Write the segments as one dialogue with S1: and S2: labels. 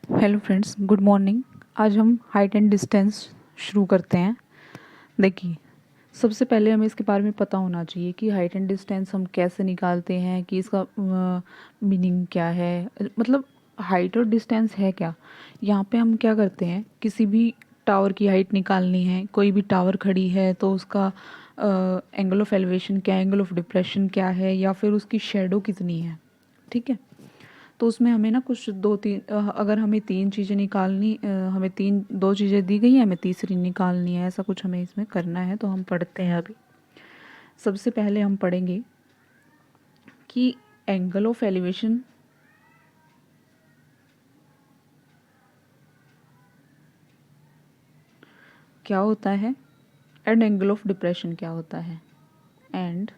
S1: Hello friends, good morning. आज हम height and distance शुरू करते हैं। देखिए, सबसे पहले हमें इसके बारे में पता होना चाहिए कि हाइट एंड डिस्टेंस हम कैसे निकालते हैं, कि इसका मीनिंग क्या है। मतलब हाइट और डिस्टेंस है क्या। यहाँ पे हम क्या करते हैं, किसी भी टावर की हाइट निकालनी है, कोई भी टावर खड़ी है तो उसका एंगल ऑफ एलिवेशन क्या है, एंगल ऑफ डिप्रेशन क्या है, या फिर उसकी शेडो कितनी है। ठीक है। तो उसमें हमें ना कुछ दो तीन अगर हमें तीन चीज़ें निकालनी, हमें तीन दो चीज़ें दी गई हैं, हमें तीसरी निकालनी है, ऐसा कुछ हमें इसमें करना है। तो हम पढ़ते हैं अभी। सबसे पहले हम पढ़ेंगे कि एंगल ऑफ एलिवेशन क्या होता है एंड एंगल ऑफ डिप्रेशन क्या होता है। एंड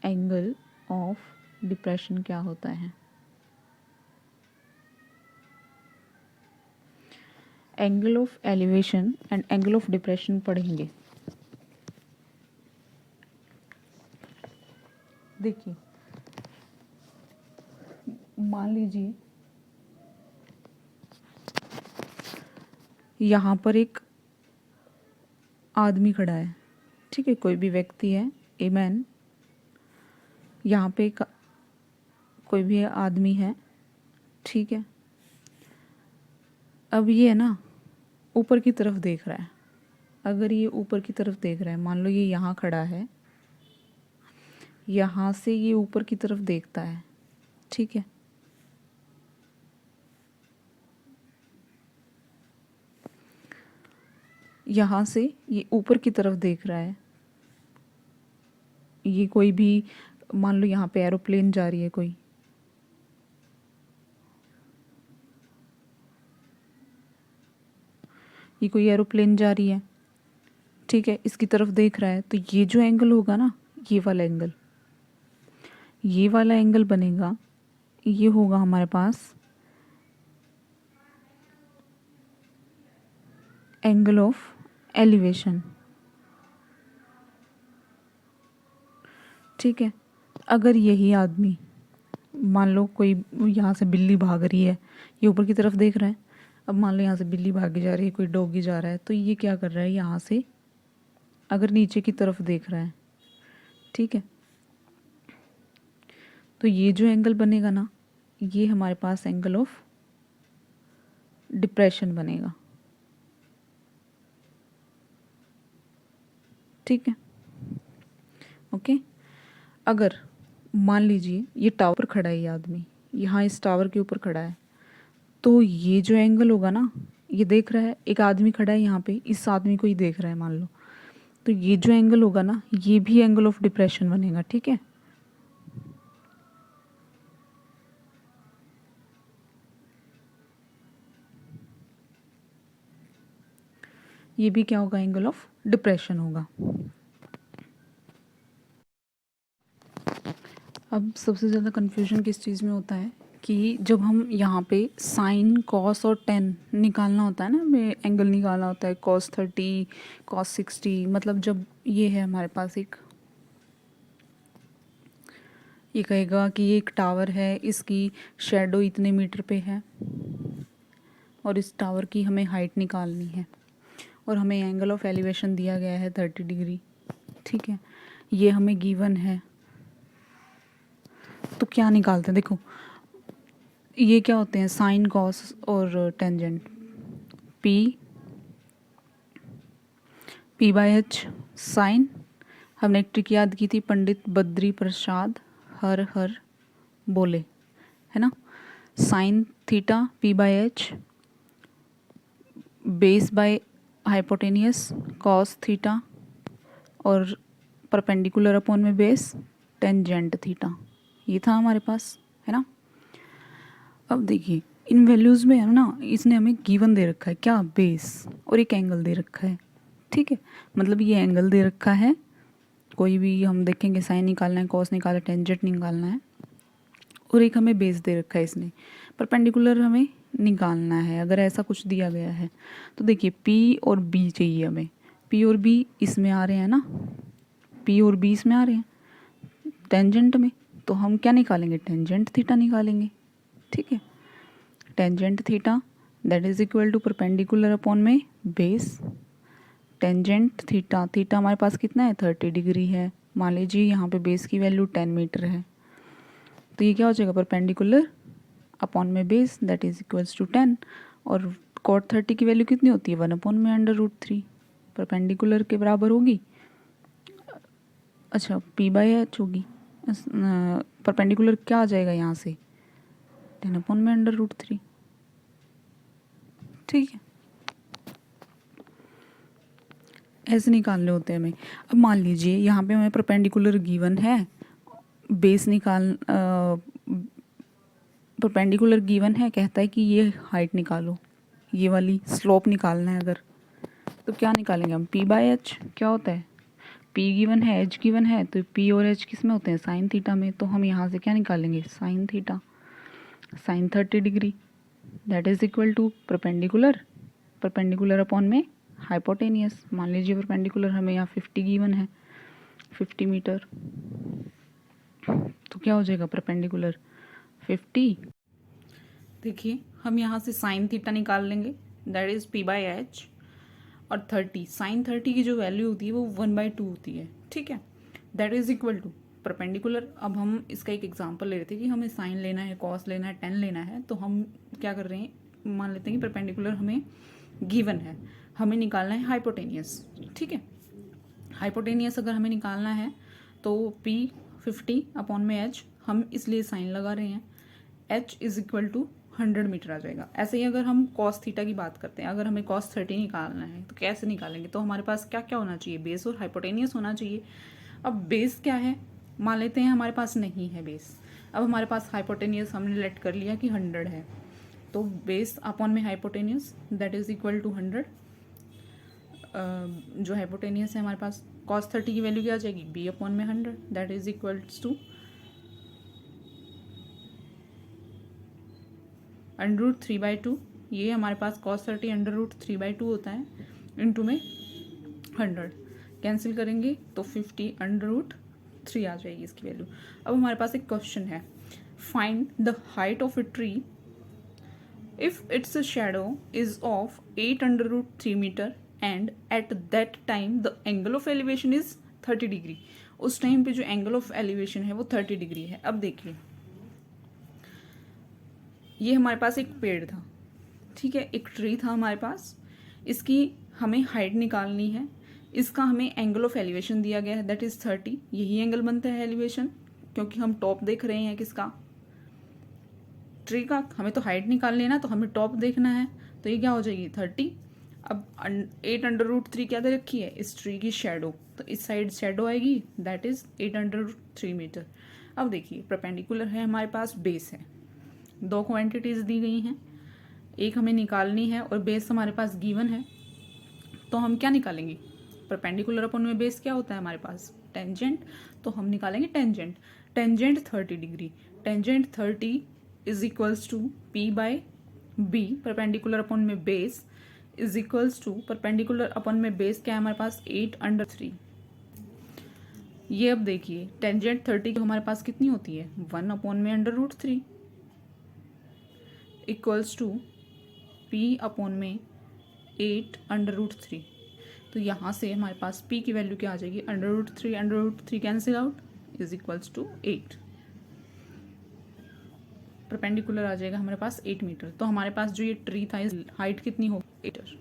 S1: एंगल ऑफ डिप्रेशन क्या होता है। Angle of elevation and angle of depression पढ़ेंगे। देखिए, मान लीजिए यहाँ पर एक आदमी खड़ा है। ठीक है, कोई भी व्यक्ति है, ए मैन। यहाँ पे एक कोई भी आदमी है। ठीक है। अब ये है ना, ऊपर की तरफ देख रहा है। अगर ये ऊपर की तरफ देख रहा है, मान लो ये यहाँ खड़ा है, यहाँ से ये ऊपर की तरफ देखता है। ठीक है। यहाँ से ये ऊपर की तरफ देख रहा है। ये कोई भी, मान लो यहाँ पे एरोप्लेन जा रही है कोई। ये कोई एरोप्लेन जा रही है। ठीक है, इसकी तरफ देख रहा है। तो ये जो एंगल होगा ना, ये वाला एंगल, ये वाला एंगल बनेगा, ये होगा हमारे पास एंगल ऑफ एलिवेशन। ठीक है। अगर यही आदमी, मान लो कोई यहाँ से बिल्ली भाग रही है, ये ऊपर की तरफ देख रहा है। अब मान लो यहाँ से बिल्ली भागी जा रही है, कोई डॉगी जा रहा है, तो ये क्या कर रहा है, यहाँ से अगर नीचे की तरफ देख रहा है। ठीक है। तो ये जो एंगल बनेगा ना, ये हमारे पास एंगल ऑफ डिप्रेशन बनेगा। ठीक है। ओके। अगर मान लीजिए ये टावर खड़ा है, ये आदमी यहाँ इस टावर के ऊपर खड़ा है, तो ये जो एंगल होगा ना, ये देख रहा है, एक आदमी खड़ा है यहाँ पे, इस आदमी को ही देख रहा है मान लो। तो ये जो एंगल होगा ना, ये भी एंगल ऑफ डिप्रेशन बनेगा। ठीक है। ये भी क्या होगा, एंगल ऑफ डिप्रेशन होगा। अब सबसे ज़्यादा कन्फ्यूजन किस चीज़ में होता है कि जब हम यहाँ पे साइन कॉस और टेन निकालना होता है ना, हमें एंगल निकालना होता है, कॉस 30 कॉस 60। मतलब जब ये है हमारे पास एक, ये कहेगा कि ये एक टावर है, इसकी शेडो इतने मीटर पे है और इस टावर की हमें हाइट निकालनी है और हमें एंगल ऑफ एलिवेशन दिया गया है 30 डिग्री। ठीक है। ये हमें गिवन है। तो क्या निकालते हैं, देखो ये क्या होते हैं, साइन कॉस और tangent. P by H sine. हमने एक ट्रिक याद की थी, पंडित बद्री प्रसाद हर हर बोले, है ना। Sine theta P by H, base by hypotenuse cos theta, और परपेंडिकुलर अपॉन में बेस टेंजेंट थीटा। ये था हमारे पास, है ना। अब देखिए इन वैल्यूज़ में है ना, इसने हमें गिवन दे रखा है क्या, बेस, और एक एंगल दे रखा है। ठीक है। मतलब ये एंगल दे रखा है, कोई भी हम देखेंगे, साइन निकालना है, कॉस निकालना है, टेंजेंट निकालना है, और एक हमें बेस दे रखा है इसने, परपेंडिकुलर हमें निकालना है अगर ऐसा कुछ दिया गया है। तो देखिए पी और बी चाहिए हमें। पी और बी इसमें आ रहे हैं ना, पी और बी इसमें आ रहे हैं टेंजेंट में, तो हम क्या निकालेंगे, टेंजेंट थीटा निकालेंगे। ठीक है। Tangent theta that is equal to perpendicular upon में बेस टेंजेंट थीटा, थीटा हमारे पास कितना है 30 डिग्री है, मान लीजिए यहाँ पे बेस की वैल्यू 10 मीटर है, तो ये क्या हो जाएगा परपेंडिकुलर अपॉन में base that is equals to 10, और कॉट 30 की वैल्यू कितनी होती है 1 अपॉन में √3, परपेंडिकुलर के बराबर होगी, अच्छा p/h होगी, परपेंडिकुलर क्या आ जाएगा यहाँ से 10 अपॉन में √3, ठीक है, ऐसे निकालने होते हैं हमें। अब मान लीजिए यहाँ पे हमें परपेंडिकुलर गिवन है, बेस परपेंडिकुलर गिवन है, कहता है कि ये हाइट निकालो, ये वाली स्लोप निकालना है अगर, तो क्या निकालेंगे हम p/h, क्या होता है p गिवन है h गिवन है, तो p और h किस में होते हैं साइन थीटा में, तो हम यहाँ से क्या निकालेंगे sine theta, sine 30 degree that is equal to perpendicular upon में हाइपोटेनियस, मान लीजिए परपेंडिकुलर हमें यहाँ 50 गिवन है 50 मीटर, तो क्या हो जाएगा परपेंडिकुलर 50, देखिए हम यहाँ से साइन थीटा निकाल लेंगे दैट इज p/h, और 30 साइन 30 की जो वैल्यू होती है वो 1/2 होती है, ठीक है, that is equal to perpendicular. अब हम इसका एक एग्जांपल ले रहे थे कि हमें साइन लेना है कॉस लेना है टेन लेना है, तो हम क्या कर रहे हैं मान लेते हैं कि परपेंडिकुलर हमें गिवन है, हमें निकालना है हाइपोटेनियस, ठीक है, हाइपोटेनियस अगर हमें निकालना है तो p 50 अपॉन में h, हम इसलिए साइन लगा रहे हैं, h is equal to 100 meter आ जाएगा। ऐसे ही अगर हम कॉस थीटा की बात करते हैं, अगर हमें कॉस 30 निकालना है तो कैसे निकालेंगे, तो हमारे पास क्या क्या होना चाहिए बेस और हाइपोटेनियस होना चाहिए। अब बेस क्या है मान लेते हैं हमारे पास नहीं है बेस, अब हमारे पास हाइपोटेनियस हमने लेट कर लिया कि 100 है, तो बेस अपॉन में hypotenuse that is equal to 100, जो हाइपोटेनियस है हमारे पास कॉस 30 की वैल्यू क्या आ जाएगी b अपॉन में 100 दैट इज इक्वल्स टू √3/2, ये हमारे पास cos 30 √3/2 होता है, इंटू में 100 कैंसिल करेंगे तो 50 √3 आ जाएगी इसकी वैल्यू। अब हमारे पास एक क्वेश्चन है, find the height of a tree if its shadow is of 8 √3 metre and at that time the angle of elevation is 30 degree, उस टाइम पे जो एंगल ऑफ एलिवेशन है वो 30 डिग्री है। अब देखिए ये हमारे पास एक पेड़ था, ठीक है, एक ट्री था हमारे पास, इसकी हमें हाइट निकालनी है, इसका हमें एंगल ऑफ एलिवेशन दिया गया है दैट इज 30, यही एंगल बनता है एलिवेशन, क्योंकि हम टॉप देख रहे हैं किसका ट्री का, हमें तो हाइट निकालनी है ना, तो हमें टॉप देखना है, तो ये क्या हो जाएगी 30। अब 8 √3 क्या दे रखी है इस ट्री की शेडो, तो इस साइड शेडो आएगी दैट इज 8 √3 मीटर। अब देखिए परपेंडिकुलर है हमारे पास बेस है, दो क्वांटिटीज दी गई हैं, एक हमें निकालनी है और बेस हमारे पास गिवन है, तो हम क्या निकालेंगे परपेंडिकुलर अपॉन में बेस क्या होता है हमारे पास टेंजेंट, तो हम निकालेंगे tangent, tangent 30 degree, tangent 30 is equals to p/b perpendicular upon में base is equals to perpendicular upon में बेस क्या है हमारे पास 8/3। ये अब देखिए टेंजेंट 30 हमारे पास कितनी होती है 1 अपॉन में √3 इक्वल्स टू p अपॉन में 8/3, तो यहाँ से हमारे पास p की वैल्यू क्या आ जाएगी √3 cancel out is equals to 8, perpendicular आ जाएगा हमारे पास 8 मीटर, तो हमारे पास जो ये ट्री था इस हाइट कितनी होगी 8 मीटर,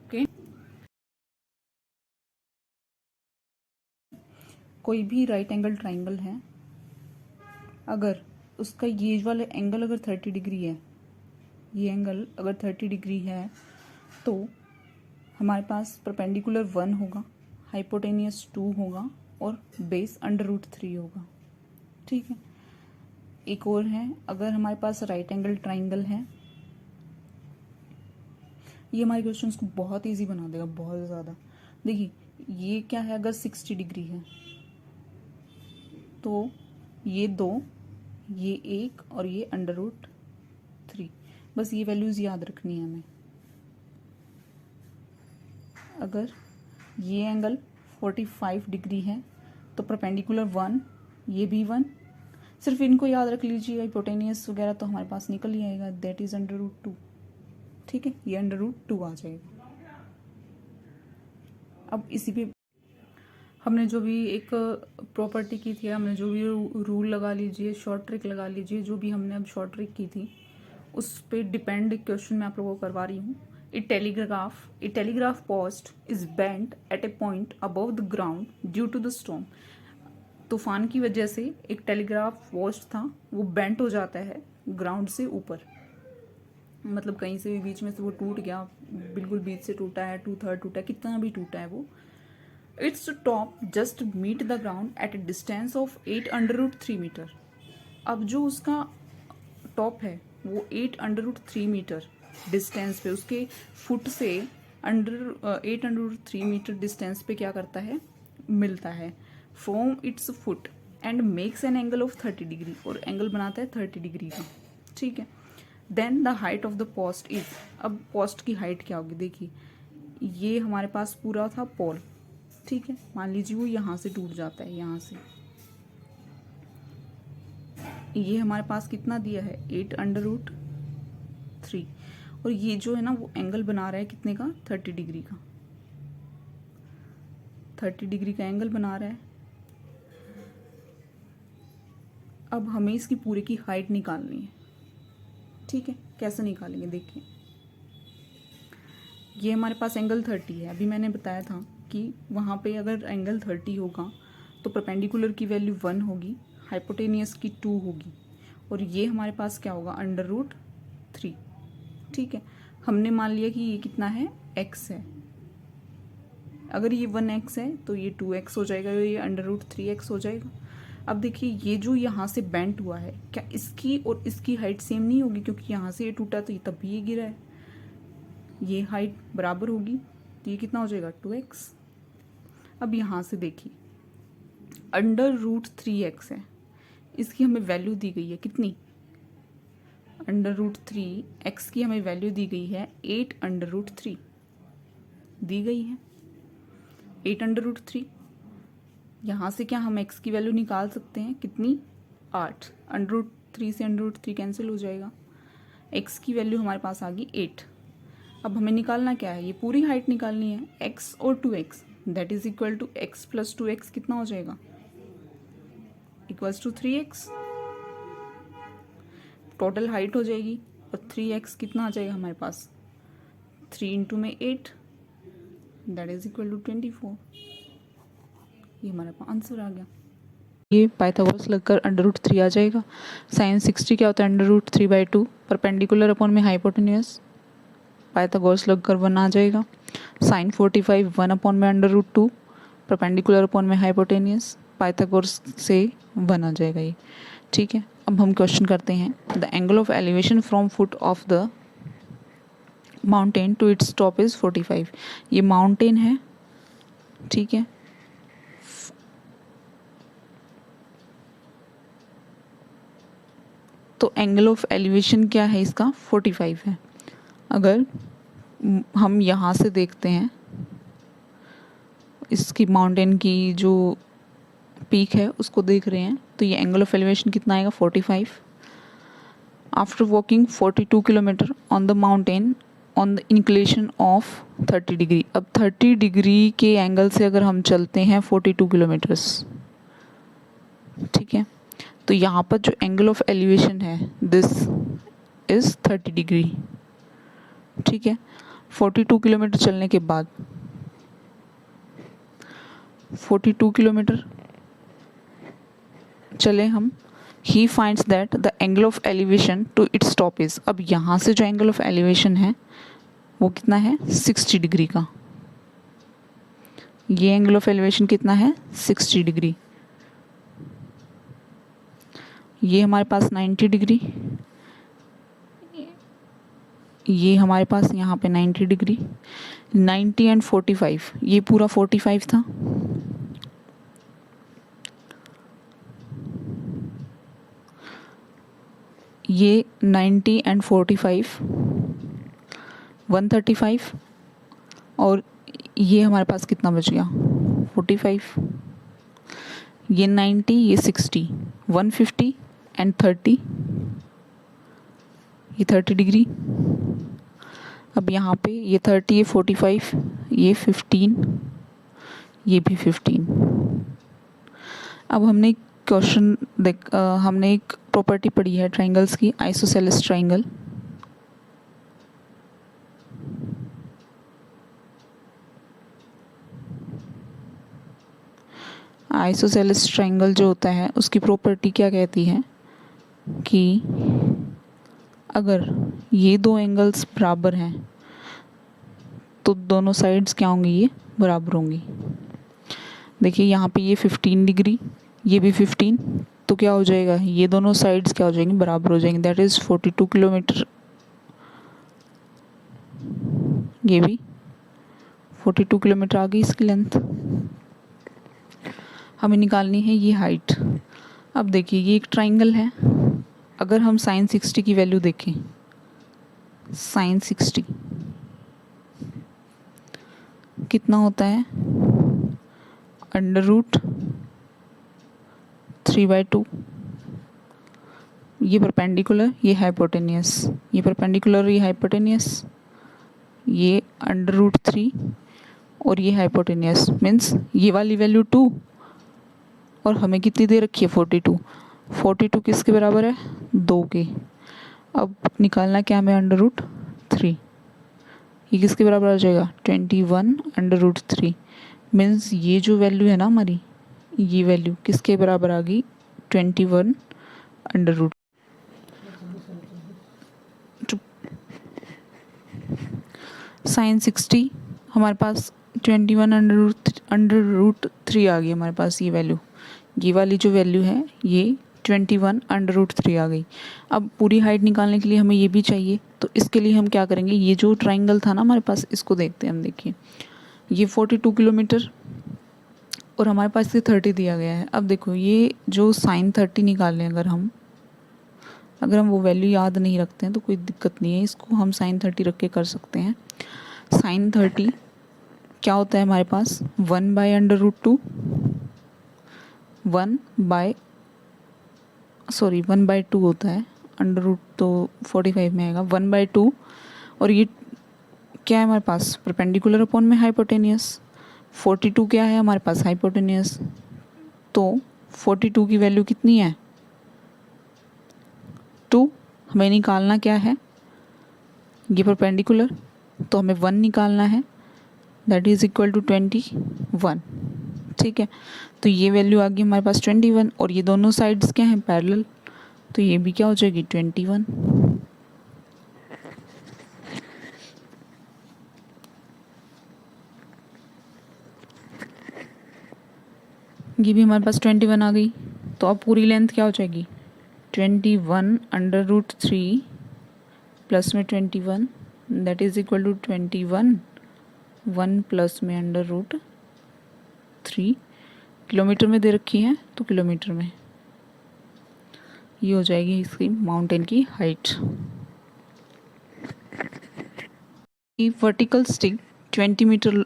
S1: ओके। कोई भी राइट एंगल ट्राइंगल है, अगर उसका ये वाला एंगल अगर 30 डिग्री है, ये एंगल अगर 30 डिग्री है, तो हमारे पास परपेंडिकुलर 1 होगा, हाइपोटेनियस 2 होगा और बेस √3 होगा, ठीक है। एक और है, अगर हमारे पास राइट एंगल ट्राइंगल है, ये हमारे क्वेश्चंस को बहुत इजी बना देगा, बहुत ज़्यादा। देखिए ये क्या है, अगर 60 डिग्री है तो ये 2, ये 1 और ये √3, बस ये वैल्यूज़ याद रखनी है हमें। अगर ये एंगल 45 डिग्री है तो परपेंडिकुलर 1, ये भी 1, सिर्फ इनको याद रख लीजिए, हाइपोटेनियस वगैरह तो हमारे पास निकल ही आएगा, दैट इज √2। ठीक है, ये √2 आ जाएगा। अब इसी पे हमने जो भी एक प्रॉपर्टी की थी, हमने जो भी रूल लगा लीजिए, शॉर्ट ट्रिक लगा लीजिए, जो भी हमने अब शॉर्ट ट्रिक की थी उस पे डिपेंड क्वेश्चन मैं आप लोगों को करवा रही हूँ। A telegraph post is bent at a point above the ground due to the storm. तूफान की वजह से एक टेलीग्राफ पोस्ट था, वो बेंट हो जाता है ग्राउंड से ऊपर, मतलब कहीं से भी बीच में से वो टूट गया, बिल्कुल बीच से टूटा है, 2/3 टूटा है, कितना भी टूटा है वो। Its top just meet the ground at a distance of 8√3 metre. अब जो उसका टॉप है वो 8√3 मीटर डिस्टेंस पे, उसके फुट से 8√3 मीटर डिस्टेंस पे क्या करता है, मिलता है from its foot and makes an angle of 30 degree, और एंगल बनाता है 30 डिग्री का। ठीक है, then the height of the post is, अब पोस्ट की हाइट क्या होगी, देखिए ये हमारे पास पूरा था पोल। ठीक है, मान लीजिए वो यहाँ से टूट जाता है, यहाँ से ये हमारे पास कितना दिया है 8√3, और ये जो है ना वो एंगल बना रहा है कितने का, 30 डिग्री का, 30 डिग्री का एंगल बना रहा है। अब हमें इसकी पूरे की हाइट निकालनी है। ठीक है, कैसे निकालेंगे, देखिए ये हमारे पास एंगल 30 है। अभी मैंने बताया था कि वहाँ पे अगर एंगल 30 होगा तो परपेंडिकुलर की वैल्यू 1 होगी, हाइपोटेनियस की 2 होगी, और ये हमारे पास क्या होगा √3। ठीक है, हमने मान लिया कि ये कितना है, x है। अगर ये 1x है तो ये 2x हो जाएगा, ये √3x हो जाएगा। अब देखिए ये जो यहाँ से बेंट हुआ है, क्या इसकी और इसकी हाइट सेम नहीं होगी, क्योंकि यहाँ से ये टूटा तो ये तब भी ये गिरा है, ये हाइट बराबर होगी, तो ये कितना हो जाएगा 2x। अब यहाँ से देखिए √3x है, इसकी हमें वैल्यू दी गई है कितनी, √3x की हमें वैल्यू दी गई है 8√3 दी गई है, 8√3। यहाँ से क्या हम x की वैल्यू निकाल सकते हैं कितनी, 8, √3 से √3 कैंसिल हो जाएगा, x की वैल्यू हमारे पास आ गई 8। अब हमें निकालना क्या है, ये पूरी हाइट निकालनी है, x और 2x, that is equal to x + 2x कितना हो जाएगा, equals to 3x। Total height हो जाएगी, और 3x कितना आ जाएगा हमारे पास, 3 × 8, दैट इज इक्वल टू 24। ये हमारे पास आंसर आ गया। ये पाइथागोरस लगकर √3 आ जाएगा। sin 60 क्या होता है, √3/2, परपेंडिकुलर अपॉन में हाइपोटेन्यूज, पाइथागोरस लगकर 1 आ जाएगा। sin 45 1 अपॉन में √2, परपेंडिकुलर अपॉन में हाइपोटेन्यूज, पाइथागोरस से 1 आ जाएगा ये। ठीक है, अब हम क्वेश्चन करते हैं। The angle of elevation from foot of the mountain to its top is 45। ये माउंटेन है, ठीक है, तो एंगल ऑफ एलिवेशन क्या है इसका, 45 है। अगर हम यहाँ से देखते हैं, इसकी माउंटेन की जो पीक है उसको देख रहे हैं, तो ये एंगल ऑफ एलिवेशन कितना आएगा, 45। After walking 42 kilometre on the mountain on the inclination of 30 degree. अब 30 डिग्री के एंगल से अगर हम चलते हैं 42 किलोमीटर्स, ठीक है, तो यहाँ पर जो एंगल ऑफ एलिवेशन है दिस इज 30 डिग्री। ठीक है, 42 किलोमीटर चलने के बाद 42 किलोमीटर चले हम, he finds that the angle of elevation to its top is. अब यहाँ से जो एंगल ऑफ एलिवेशन है वो कितना है, 60 डिग्री का। ये एंगल ऑफ एलिवेशन कितना है, 60 डिग्री। ये हमारे पास 90 डिग्री, ये हमारे पास यहाँ पे 90 डिग्री, 90 एंड 45, ये पूरा 45 था। ये 90 एंड 45 135, और ये हमारे पास कितना बच गया, 45। ये 90, ये 60, 150 एंड 30, ये 30 डिग्री। अब यहाँ पे ये 30, ये 45, ये 15, ये भी 15। अब हमने क्वेश्चन हमने एक प्रॉपर्टी पढ़ी है ट्राइंगल्स की, आइसोसेलेस ट्राइंगल। आइसोसेलेस ट्राइंगल जो होता है उसकी प्रॉपर्टी क्या कहती है कि अगर ये दो एंगल्स बराबर हैं तो दोनों साइड्स क्या होंगी, ये बराबर होंगी। देखिए यहाँ पे ये 15 डिग्री, ये भी 15, तो क्या हो जाएगा, ये दोनों साइड्स क्या हो जाएंगी, बराबर हो जाएंगी। That is 42 kilometre. ये भी 42 किलोमीटर आ गई इसकी लेंथ। हमें निकालनी है ये हाइट। अब देखिए ये एक ट्राइंगल है। अगर हम sin 60 की वैल्यू देखें, sin 60 कितना होता है, √3/2। ये परपेंडिकुलर, ये हाइपोटेनियस, ये परपेंडिकुलर, ये हाइपोटेनियस, ये √3 और ये हाइपोटेनियस। मीन्स ये वाली वैल्यू 2 और हमें कितनी दे रखी है, 42। 42 किसके बराबर है, 2 के। अब निकालना क्या हमें, √3। ये किसके बराबर आ जाएगा, 21/3। मीन्स ये जो वैल्यू है ना हमारी, ये वैल्यू किसके बराबर आ गई, 21/2। sin 60 हमारे पास 21/3 आ गई हमारे पास ये वैल्यू। ये वाली जो वैल्यू है ये 21/3 आ गई। अब पूरी हाइट निकालने के लिए हमें ये भी चाहिए, तो इसके लिए हम क्या करेंगे, ये जो ट्राइंगल था ना हमारे पास, इसको देखते हैं हम। देखिए ये 42 किलोमीटर और हमारे पास ये 30 दिया गया है। अब देखो ये जो sin 30 निकाल लें, अगर हम वो वैल्यू याद नहीं रखते हैं तो कोई दिक्कत नहीं है, इसको हम sin 30 रख के कर सकते हैं। sin 30 क्या होता है हमारे पास, 1/√2, 1/2 होता है। √ तो 45 में आएगा, 1/2। और ये क्या है हमारे पास, परपेंडिकुलर अपॉन में हाइपोटेनियस। 42 क्या है हमारे पास, हाइपोटेनियस। तो 42 की वैल्यू कितनी है, 2। हमें निकालना क्या है, ये परपेंडिकुलर, तो हमें 1 निकालना है। That is equal to 21। ठीक है, तो ये वैल्यू आ गई हमारे पास 21 और ये दोनों साइड्स क्या हैं, पैरेलल, तो ये भी क्या हो जाएगी, 21। ये भी हमारे पास 21 आ गई। तो अब पूरी लेंथ क्या हो जाएगी, 21/√3 प्लस में 21, that is equal to 21, 1 plus में √3। किलोमीटर में दे रखी है तो किलोमीटर में। ये हो जाएगी इसकी माउंटेन की height. Vertical stick 12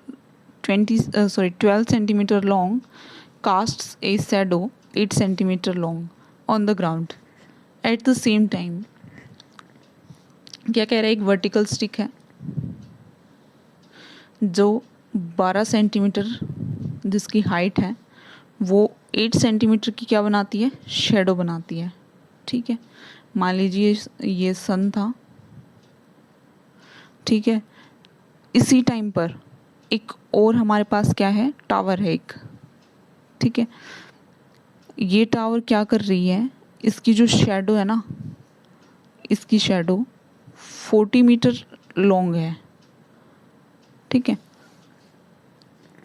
S1: centimetre long casts a shadow 8 centimeter long on the ground at the same time। क्या कह रहा है, एक वर्टिकल स्टिक है जो 12 सेंटीमीटर जिसकी हाइट है, वो 8 सेंटीमीटर की क्या बनाती है, शेडो बनाती है। ठीक है, मान लीजिए ये सन था, ठीक है। इसी टाइम पर एक और हमारे पास क्या है, टावर है एक, ठीक है। ये टावर क्या कर रही है, इसकी जो शेडो है ना, इसकी शेडो 40 मीटर लॉन्ग है। ठीक है,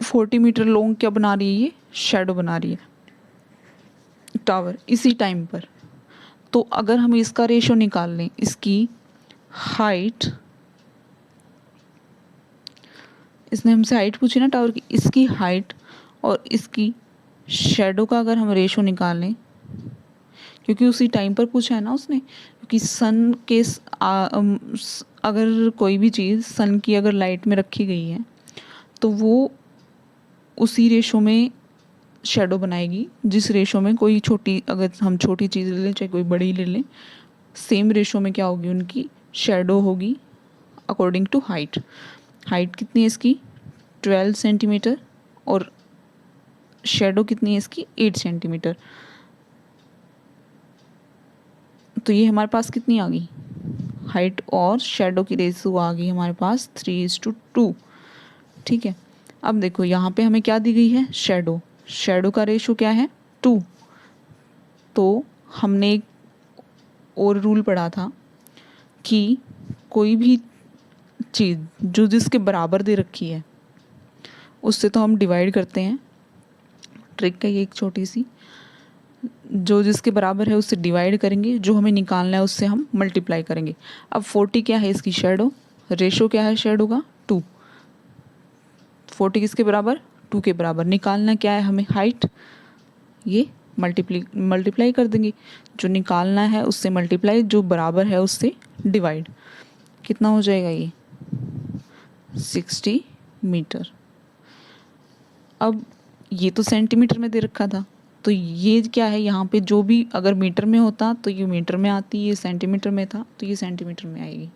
S1: 40 मीटर लॉन्ग क्या बना रही है, ये शेडो बना रही है टावर इसी टाइम पर। तो अगर हम इसका रेशो निकाल लें, इसकी हाइट, इसने हमसे हाइट पूछी ना टावर की, इसकी हाइट और इसकी शेडो का अगर हम रेशो निकाल लें, क्योंकि उसी टाइम पर पूछा है ना उसने, क्योंकि सन के अगर कोई भी चीज़ सन की अगर लाइट में रखी गई है तो वो उसी रेशो में शेडो बनाएगी जिस रेशो में कोई छोटी, अगर हम छोटी चीज़ ले लें चाहे कोई बड़ी ले लें, सेम रेशो में क्या होगी उनकी शेडो होगी अकॉर्डिंग टू हाइट। हाइट कितनी है इसकी 12 सेंटीमीटर और शेडो कितनी है इसकी 8 सेंटीमीटर। तो ये हमारे पास कितनी आ गई, हाइट और शेडो की रेशो आ गई हमारे पास 3:2। ठीक है, अब देखो यहाँ पे हमें क्या दी गई है शेडो, शेडो का रेशो क्या है 2। तो हमने एक और रूल पढ़ा था कि कोई भी चीज़ जो जिसके बराबर दे रखी है उससे तो हम डिवाइड करते हैं, ट्रिक है ये एक छोटी सी, जो जिसके बराबर है उससे डिवाइड करेंगे, जो हमें निकालना है उससे हम मल्टीप्लाई करेंगे। अब 40 क्या है इसकी शेडो, रेशो क्या है शेडो का 2, 40 किसके बराबर 2 के बराबर, निकालना क्या है हमें हाइट, ये मल्टीप्लाई कर देंगे, जो निकालना है उससे मल्टीप्लाई, जो बराबर है उससे डिवाइड, कितना हो जाएगा ये 60 मीटर। अब ये तो सेंटीमीटर में दे रखा था, तो ये क्या है यहाँ पे जो भी अगर मीटर में होता तो ये मीटर में आती, ये सेंटीमीटर में था तो ये सेंटीमीटर में आएगी।